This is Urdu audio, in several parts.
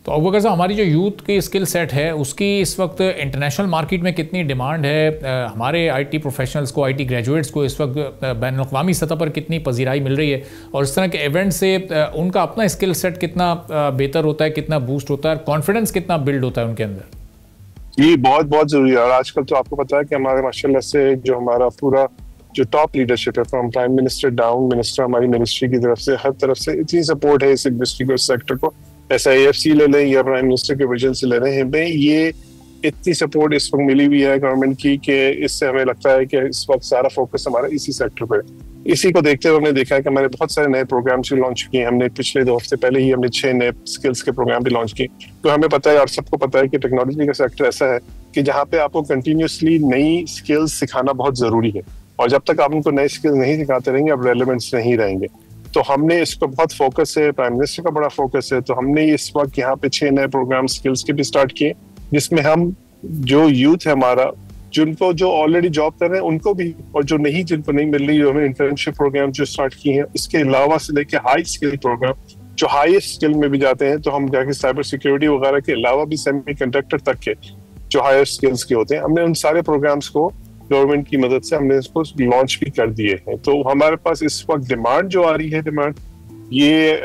تو ابوبکر صاحب، ہماری جو یوتھ کی اسکل سیٹ ہے اس کی اس وقت انٹرنیشنل مارکیٹ میں کتنی ڈیمانڈ ہے؟ ہمارے آئی ٹی پروفیشنلز کو، آئی ٹی گریجویٹس کو اس وقت بین الاقوامی سطح پر کتنی پذیرائی مل رہی ہے؟ اور اس طرح کے ایونٹ سے ان کا اپنا اسکل سیٹ کتنا بہتر ہوتا ہے، کتنا بوسٹ ہوتا ہے، کانفیڈنس کتنا بلڈ ہوتا ہے ان کے اندر؟ یہ بہت بہت ضروری ہے. اور آج کل تو آپ کو پتا ہے کہ ہمارے ماشاء اللہ سے جو ہمارا پورا جو ٹاپ لیڈرشپ ہے، from prime minister down, minister ہماری منسٹری کی طرف سے، ہر طرف سے اتنی سپورٹ ہے اس انڈسٹری کو، اس سیکٹر کو. ایسا اے ایف سی لے لیں یا پرائم منسٹر کے ویژن سے لے رہے ہیں، یہ اتنی سپورٹ اس وقت ملی ہوئی ہے گورنمنٹ کی کہ اس سے ہمیں لگتا ہے کہ اس وقت سارا فوکس ہمارا اسی سیکٹر پہ. اسی کو دیکھتے ہوئے ہم نے دیکھا کہ ہمارے بہت سارے نئے پروگرامس بھی لانچ کیے. ہم نے پچھلے 2 ہفتے پہلے ہی ہم نے 6 نئے اسکلس کے پروگرام بھی لانچ کیے. تو ہمیں پتہ ہے اور سب کو پتہ ہے کہ ٹیکنالوجی کا سیکٹر ایسا ہے کہ جہاں پہ آپ کو کنٹینیوسلی نئی اسکلس سکھانا بہت ضروری ہے، اور جب تک آپ ان کو نئے اسکل نہیں سکھاتے رہیں گے آپ ریلیونٹس نہیں رہیں گے. تو ہم نے اس کو بہت فوکس ہے، پرائم منسٹر کا بڑا فوکس ہے. تو ہم نے اس وقت یہاں پہ 6 نئے پروگرام اسکلس کے بھی اسٹارٹ کیے، جس میں ہم جو یوتھ ہے ہمارا، جن کو جو آلریڈی جاب کر رہے ہیں ان کو بھی، اور جو نہیں، جن کو نہیں مل رہی، جو ہمیں انٹرنشپ پروگرام جو اسٹارٹ کیے ہیں. اس کے علاوہ سے لے کے ہائی اسکل پروگرام جو ہائیسٹ اسکل میں بھی جاتے ہیں. تو ہم جا کے سائبر سیکورٹی وغیرہ کے علاوہ بھی سیمی کنڈکٹر تک کے جو ہائر اسکلس کے ہوتے ہیں، ہم نے ان سارے پروگرامس کو گورنمنٹ کی مدد سے ہم نے اس کو لانچ بھی کر دیے ہیں. تو ہمارے پاس اس وقت ڈیمانڈ جو آ رہی ہے، ڈیمانڈ یہ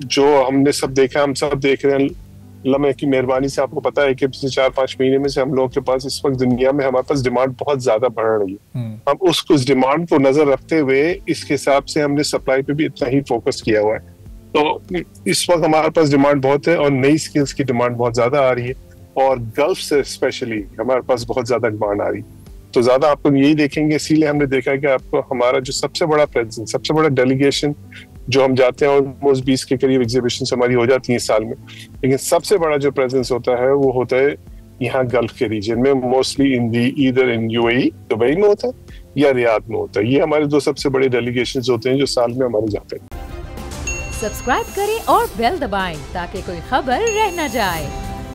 جو ہم نے سب دیکھا، ہم سب دیکھ رہے ہیں، اللہ کی مہربانی سے آپ کو پتا ہے کہ پچھلے 4-5 مہینے میں سے ہم لوگوں کے پاس اس وقت دنیا میں ہمارے پاس ڈیمانڈ بہت زیادہ بڑھ رہی ہے. ہم اس ڈیمانڈ کو نظر رکھتے ہوئے اس کے حساب سے ہم نے سپلائی پہ بھی اتنا ہی فوکس کیا ہوا ہے. تو اس وقت ہمارے پاس ڈیمانڈ بہت ہے اور نئی اسکلس کی ڈیمانڈ بہت زیادہ آ رہی ہے، اور گلف سے اسپیشلی ہمارے پاس بہت زیادہ ڈیمانڈ آ رہی ہے. تو زیادہ آپ لوگ یہی دیکھیں گے. اسی لیے ہم نے دیکھا کہ آپ کو ہمارا جو سب سے بڑا پریزنس، سب سے بڑا ڈیلیگیشن جو ہم جاتے ہیں، آلموسٹ 20 کے قریب ایگزیبیشنز ہماری ہو جاتی ہیں سال میں، لیکن سب سے بڑا جو پریزنس ہوتا ہے وہ ہوتا ہے یہاں گلف کے ریجن میں، mostly either in you a E, Dubai میں ہوتا ہے یا ریاض میں ہوتا ہے. یہ ہمارے 2 سب سے بڑے ڈیلیگیشنز ہوتے ہیں جو سال میں ہمارے جاتے ہیں. سبسکرائب کریں اور بیل دبائیں تاکہ کوئی خبر رہ نہ جائے.